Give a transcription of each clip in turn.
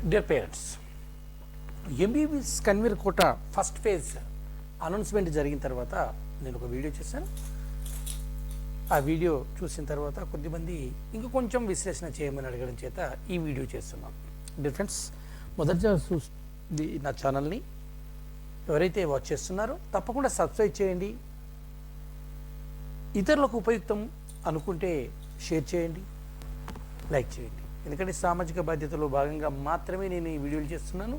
Dear parents, MBBS convener కోట first phase announcement జరిగిన తర్వాత నేను ఒక వీడియో చేశాను. ఆ వీడియో చూసిన తర్వాత కొద్దిమంది ఇంకా కొంచెం విశ్లేషణ చేయమని అడగడం చేత ఈ వీడియో చేస్తున్నాం. డియర్ ఫ్రెండ్స్, మొదటిగా చూసి నా ఛానల్ని ఎవరైతే వాచ్ చేస్తున్నారో తప్పకుండా సబ్స్క్రైబ్ చేయండి. ఇతరులకు ఉపయుక్తం అనుకుంటే షేర్ చేయండి, లైక్ చేయండి. ఎందుకంటే సామాజిక బాధ్యతలో భాగంగా మాత్రమే నేను ఈ వీడియోలు చేస్తున్నాను.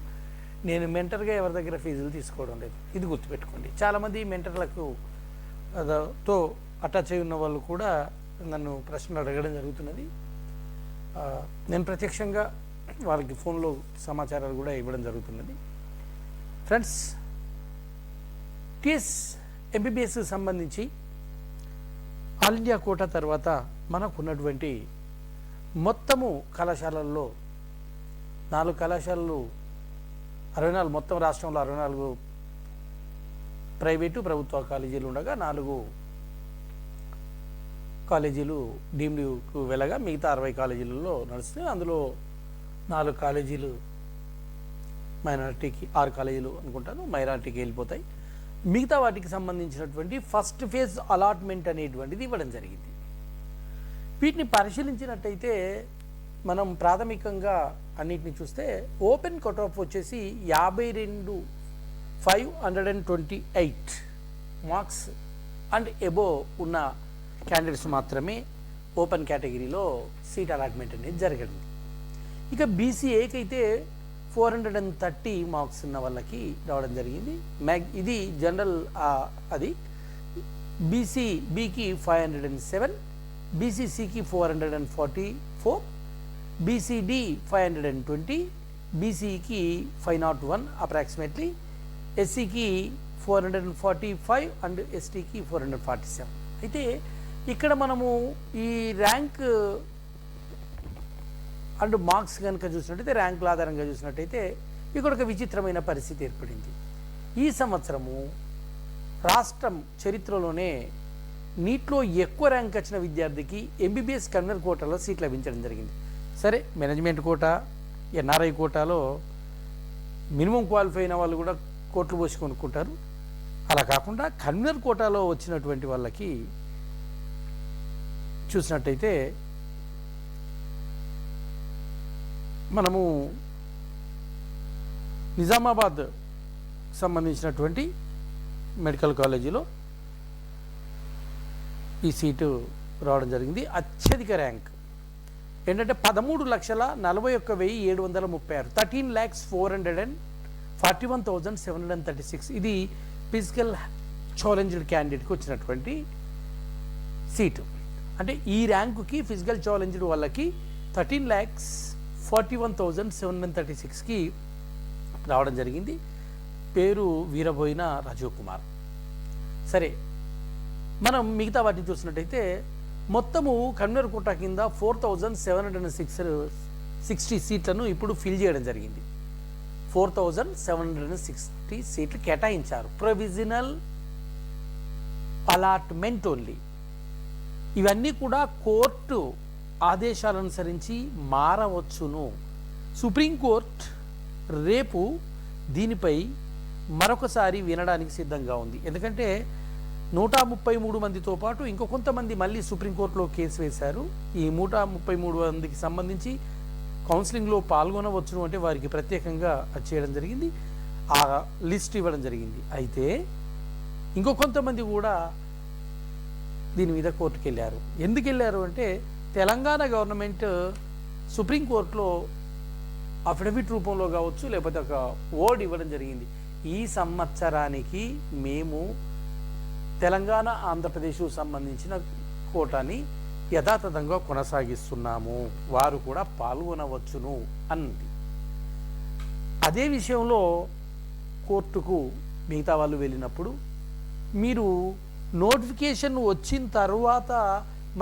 నేను మెంటర్గా ఎవరి దగ్గర ఫీజులు తీసుకోవడం లేదు, ఇది గుర్తుపెట్టుకోండి. చాలామంది మెంటర్లకు తో అటాచ్ అయి ఉన్న వాళ్ళు కూడా నన్ను ప్రశ్నలు అడగడం జరుగుతున్నది. నేను ప్రత్యక్షంగా వాళ్ళకి ఫోన్లో సమాచారాలు కూడా ఇవ్వడం జరుగుతున్నది. ఫ్రెండ్స్, టీఎస్ ఎంబీబీఎస్ సంబంధించి ఆల్ ఇండియా కోటా తర్వాత మనకున్నటువంటి మొత్తము కళాశాలల్లో 4 కళాశాలలు 64, మొత్తం రాష్ట్రంలో 64 ప్రైవేటు ప్రభుత్వ కాలేజీలు ఉండగా 4 కాలేజీలు డీమ్డ్కు వెళ్ళగా మిగతా 60 కాలేజీలలో నడుస్తున్నాయి. అందులో 4 కాలేజీలు మైనారిటీకి, 6 కాలేజీలు అనుకుంటాను మైనారిటీకి వెళ్ళిపోతాయి. మిగతా వాటికి సంబంధించినటువంటి ఫస్ట్ ఫేజ్ అలాట్మెంట్ అనేటువంటిది ఇవ్వడం జరిగింది. వీటిని పరిశీలించినట్టయితే మనం ప్రాథమికంగా అన్నిటిని చూస్తే ఓపెన్ కట్ ఆఫ్ వచ్చేసి 52,528 మార్క్స్ అండ్ ఎబోవ్ ఉన్న క్యాండిడేట్స్ మాత్రమే ఓపెన్ కేటగిరీలో సీట్ అలాట్మెంట్ అనేది జరిగింది. ఇక బీసీఏకి అయితే 430 మార్క్స్ ఉన్న వాళ్ళకి రావడం జరిగింది. ఇది జనరల్. అది బీసీబీకి 507, బీసీసీకి 444, బీసీడి 520, బీసీకి 501 అప్రాక్సిమేట్లీ, ఎస్సీకి 445 అండ్ ఎస్టీకి 447. అయితే ఇక్కడ మనము ఈ ర్యాంక్ అండ్ మార్క్స్ కనుక చూసినట్టయితే, ర్యాంకుల ఆధారంగా చూసినట్టయితే ఇక్కడ ఒక విచిత్రమైన పరిస్థితి ఏర్పడింది. ఈ సంవత్సరము రాష్ట్రం చరిత్రలోనే నీట్లో ఎక్కువ ర్యాంక్ వచ్చిన విద్యార్థికి ఎంబీబీఎస్ కన్వీనర్ కోటాలో సీట్ లభించడం జరిగింది. సరే, మేనేజ్మెంట్ కోటా, ఎన్ఆర్ఐ కోటాలో మినిమం క్వాలిఫై అయిన వాళ్ళు కూడా కోట్లు పోసి కొనుక్కుంటారు. అలా కాకుండా కన్వీనర్ కోటాలో వచ్చినటువంటి వాళ్ళకి చూసినట్టయితే మనము నిజామాబాద్ సంబంధించినటువంటి మెడికల్ కాలేజీలో ఈ సీటు రావడం జరిగింది. అత్యధిక ర్యాంక్ ఏంటంటే 13,41,736, 13,441,736. ఇది ఫిజికల్ ఛాలెంజ్డ్ క్యాండిడేట్కి వచ్చినటువంటి సీటు. అంటే ఈ ర్యాంకుకి ఫిజికల్ ఛాలెంజ్డ్ వాళ్ళకి 13,41,736కి రావడం జరిగింది. పేరు వీరబోయిన రాజీవ్ కుమార్. సరే, మనం మిగతా వాటిని చూసినట్టయితే మొత్తము కన్వీనర్ కోటా కింద 4,760 సీట్లను ఇప్పుడు ఫిల్ చేయడం జరిగింది. 4,760 సీట్లు కేటాయించారు. Provisional allotment only. ఇవన్నీ కూడా కోర్టు ఆదేశాలను అనుసరించి మారవచ్చును. సుప్రీంకోర్టు రేపు దీనిపై మరొకసారి వినడానికి సిద్ధంగా ఉంది. ఎందుకంటే 133 మందితో పాటు ఇంకో కొంతమంది మళ్ళీ సుప్రీంకోర్టులో కేసు వేశారు. ఈ 133 మందికి సంబంధించి కౌన్సిలింగ్లో పాల్గొనవచ్చును అంటే వారికి ప్రత్యేకంగా చేయడం జరిగింది, ఆ లిస్ట్ ఇవ్వడం జరిగింది. అయితే ఇంకో కొంతమంది కూడా దీని మీద కోర్టుకు వెళ్ళారు. ఎందుకు వెళ్ళారు అంటే తెలంగాణ గవర్నమెంట్ సుప్రీంకోర్టులో అఫిడవిట్ రూపంలో కావచ్చు, లేకపోతే ఒక వర్డ్ ఇవ్వడం జరిగింది. ఈ సంవత్సరానికి మేము తెలంగాణ ఆంధ్రప్రదేశ్ సంబంధించిన కోటాని యథాతథంగా కొనసాగిస్తున్నాము, వారు కూడా పాల్గొనవచ్చును అన్నది. అదే విషయంలో కోర్టుకు మిగతా వాళ్ళు వెళ్ళినప్పుడు మీరు నోటిఫికేషన్ వచ్చిన తర్వాత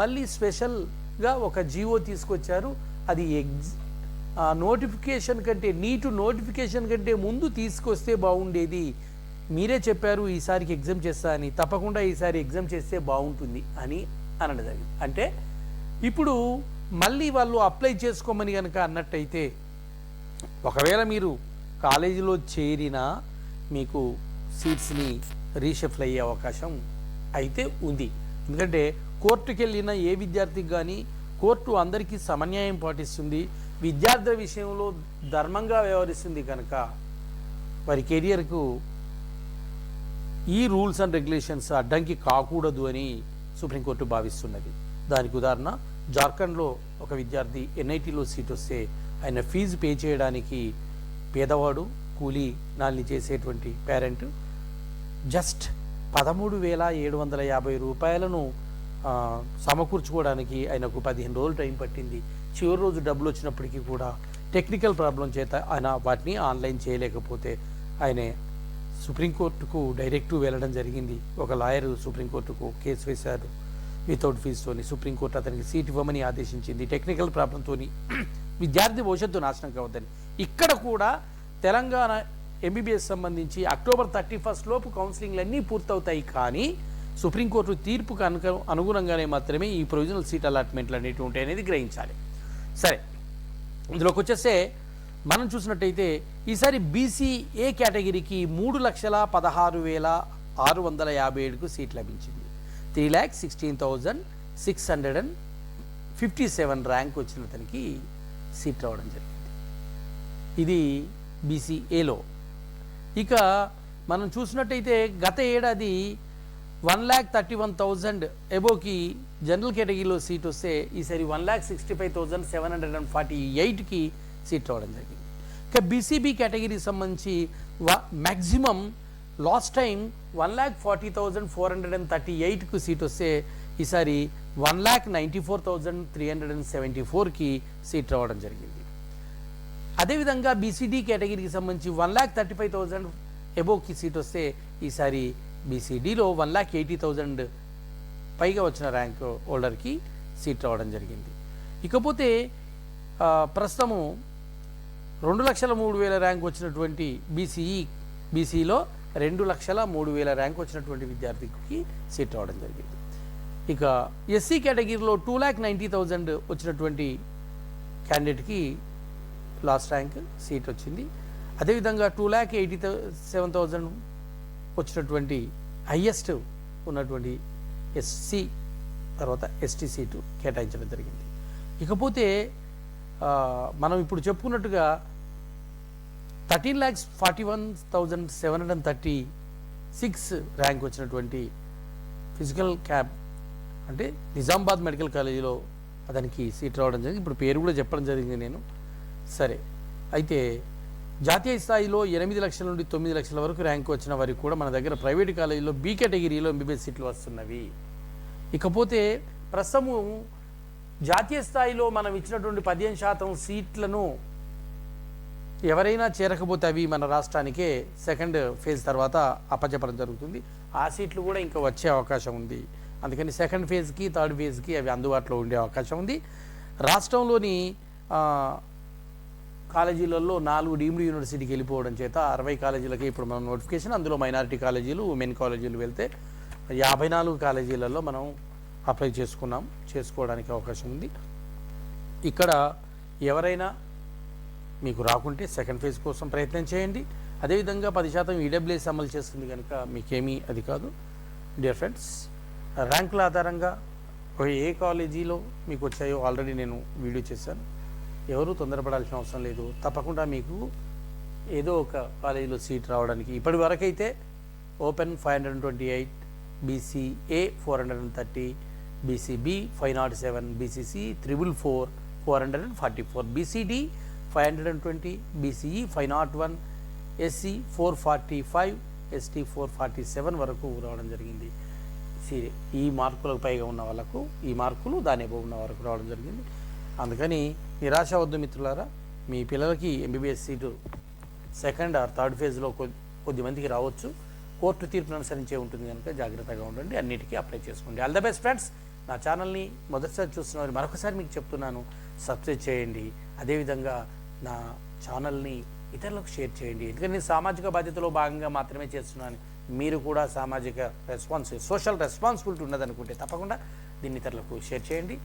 మళ్ళీ స్పెషల్గా ఒక జీవో తీసుకొచ్చారు. అది నోటిఫికేషన్ కంటే, నీటు నోటిఫికేషన్ కంటే ముందు తీసుకొస్తే బాగుండేది. మీరే చెప్పారు ఈసారికి ఎగ్జామ్ చేస్తా అని, తప్పకుండా ఈసారి ఎగ్జామ్ చేస్తే బాగుంటుంది అని అనడం జరిగింది. అంటే ఇప్పుడు మళ్ళీ వాళ్ళు అప్లై చేసుకోమని కనుక అన్నట్టయితే ఒకవేళ మీరు కాలేజీలో చేరినా మీకు సీట్స్ని రీషఫల్ అయ్యే అవకాశం అయితే ఉంది. ఎందుకంటే కోర్టుకు వెళ్ళిన ఏ విద్యార్థికి కానీ కోర్టు అందరికీ సమన్యాయం పాటిస్తుంది, విద్యార్థుల విషయంలో ధర్మంగా వ్యవహరిస్తుంది కనుక వారి కెరియర్కు ఈ రూల్స్ అండ్ రెగ్యులేషన్స్ అడ్డంకి కాకూడదు అని సుప్రీంకోర్టు భావిస్తున్నది. దానికి ఉదాహరణ జార్ఖండ్లో ఒక విద్యార్థి ఎన్ఐటీలో సీట్ వస్తే ఆయన ఫీజు పే చేయడానికి పేదవాడు కూలీ నాల్ని చేసేటువంటి పేరెంట్ జస్ట్ 13,750 రూపాయలను సమకూర్చుకోవడానికి ఆయనకు 15 రోజులు టైం పట్టింది. చివరి రోజు డబ్బులు వచ్చినప్పటికీ కూడా టెక్నికల్ ప్రాబ్లం చేత ఆయన వాటిని ఆన్లైన్ చేయలేకపోతే ఆయన సుప్రీంకోర్టుకు డైరెక్ట్ వెళ్ళడం జరిగింది. ఒక లాయర్ సుప్రీంకోర్టుకు కేసు వేశారు వితౌట్ ఫీజుతోని. సుప్రీంకోర్టు అతనికి సీట్ ఇవ్వమని ఆదేశించింది. టెక్నికల్ ప్రాబ్లంతో విద్యార్థి భవిష్యత్తు నాశనం కావద్దని. ఇక్కడ కూడా తెలంగాణ ఎంబీబీఎస్ సంబంధించి అక్టోబర్ 31 లోపు కౌన్సిలింగ్లు అన్నీ పూర్తవుతాయి. కానీ సుప్రీంకోర్టు తీర్పుకు అనుగుణంగానే మాత్రమే ఈ ప్రొవిజనల్ సీట్ అలాట్మెంట్లు అనేవి ఉంటాయి అనేది గ్రహించాలి. సరే, ఇందులోకి వచ్చేస్తే మనం చూసినట్టయితే ఈసారి బీసీఏ కేటగిరీకి 3,16,657కు సీట్ లభించింది. 3,16,657 ర్యాంక్ వచ్చిన అతనికి సీట్ రావడం జరిగింది. ఇది బీసీఏలో. ఇక మనం చూసినట్టయితే గత ఏడాది 1,31,000 ఎబోకి జనరల్ కేటగిరీలో సీట్ వస్తే ఈసారి 1,65,748కి సీట్ రావడం జరిగింది. ఇక బీసీబీ కేటగిరీకి సంబంధించి మ్యాక్సిమం లాస్ట్ టైం 1,40,438కు సీట్ వస్తే ఈసారి 1,94,374కి సీట్ రావడం జరిగింది. అదేవిధంగా బీసీడీ కేటగిరీకి సంబంధించి 1,35,000 ఎబోకి సీట్ వస్తే ఈసారి బీసీడీలో 1,80,000 పైగా వచ్చిన ర్యాంక్ హోల్డర్కి సీట్ రావడం జరిగింది. ఇకపోతే ప్రస్తుతము 2,03,000 ర్యాంక్ వచ్చినటువంటి బీసీలో 2,03,000 ర్యాంక్ వచ్చినటువంటి విద్యార్థికి సీట్ రావడం జరిగింది. ఇక ఎస్సీ కేటగిరీలో 2,90,000 వచ్చినటువంటి క్యాండిడేట్కి లాస్ట్ ర్యాంక్ సీట్ వచ్చింది. అదేవిధంగా 2,87,000 వచ్చినటువంటి హైయెస్ట్ ఉన్నటువంటి ఎస్సీ తర్వాత ఎస్టీ సీటు కేటాయించడం జరిగింది. ఇకపోతే మనం ఇప్పుడు చెప్పుకున్నట్టుగా 13,41,736 ర్యాంక్ వచ్చినటువంటి ఫిజికల్ క్యాబ్ అంటే నిజామాబాద్ మెడికల్ కాలేజీలో అతనికి సీట్ రావడం జరిగింది. ఇప్పుడు పేరు కూడా చెప్పడం జరిగింది నేను. సరే, అయితే జాతీయ స్థాయిలో 8 లక్షల నుండి 9 లక్షల వరకు ర్యాంక్ వచ్చిన వారికి కూడా మన దగ్గర ప్రైవేట్ కాలేజీలో బీ కేటగిరీలో ఎంబీబీఎస్ సీట్లు వస్తున్నవి. ఇకపోతే ప్రస్తుతము జాతీయ స్థాయిలో మనం ఇచ్చినటువంటి 15% సీట్లను ఎవరైనా చేరకపోతే అవి మన రాష్ట్రానికే సెకండ్ ఫేజ్ తర్వాత అప్పచెప్పడం జరుగుతుంది. ఆ సీట్లు కూడా ఇంకా వచ్చే అవకాశం ఉంది. అందుకని సెకండ్ ఫేజ్కి థర్డ్ ఫేజ్కి అవి అందుబాటులో ఉండే అవకాశం ఉంది. రాష్ట్రంలోని కాలేజీలలో 4 డీమ్డ్ యూనివర్సిటీకి వెళ్ళిపోవడం చేత 60 కాలేజీలకి ఇప్పుడు మనం నోటిఫికేషన్, అందులో మైనారిటీ కాలేజీలు ఉమెన్ కాలేజీలు వెళ్తే 54 కాలేజీలలో మనం అప్లై చేసుకోవడానికి అవకాశం ఉంది. ఇక్కడ ఎవరైనా మీకు రాకుంటే సెకండ్ ఫేజ్ కోసం ప్రయత్నం చేయండి. అదేవిధంగా 10% ఈడబ్ల్యూఎస్ అమలు చేస్తుంది కనుక మీకేమీ అది కాదు. డియర్ ఫ్రెండ్స్, ర్యాంకుల ఆధారంగా ఏ కాలేజీలో మీకు వచ్చాయో ఆల్రెడీ నేను వీడియో చేశాను. ఎవరు తొందరపడాల్సిన అవసరం లేదు. తప్పకుండా మీకు ఏదో ఒక కాలేజీలో సీట్ రావడానికి ఇప్పటి వరకైతే open 528, BCA 430, BCB 507, BCC 444, 444, BCD 520, BCE 501, SC 445, ST 447 వరకు రావడం జరిగింది. ఈ మార్కులకు పైగా ఉన్న వాళ్ళకు ఈ మార్కులు దాని అబోవ్ ఉన్న వరకు రావడం జరిగింది. అందుకని నిరాశ వద్దు మిత్రులారా. మీ పిల్లలకి MBBS seat second or third ఫేజ్లో కొద్దిమందికి రావచ్చు. కోర్టు తీర్పును అనుసరించే ఉంటుంది కనుక జాగ్రత్తగా ఉండండి. అన్నిటికీ అప్లై చేసుకోండి. All the best friends. నా ఛానల్ని మొదటిసారి చూస్తున్నవారు మరొకసారి మీకు చెప్తున్నాను, సబ్స్క్రైబ్ చేయండి. అదేవిధంగా నా ఛానల్ని ఇతరులకు షేర్ చేయండి. ఎందుకంటే నేను సామాజిక బాధ్యతలో భాగంగా మాత్రమే చేస్తున్నాను. మీరు కూడా సామాజిక సోషల్ రెస్పాన్సిబిలిటీ ఉన్నదనుకుంటే తప్పకుండా దీన్ని ఇతరులకు షేర్ చేయండి.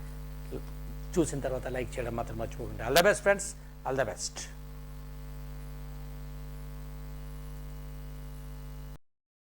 చూసిన తర్వాత లైక్ చేయడం మాత్రం మర్చిపోకండి. All the best friends. All the best.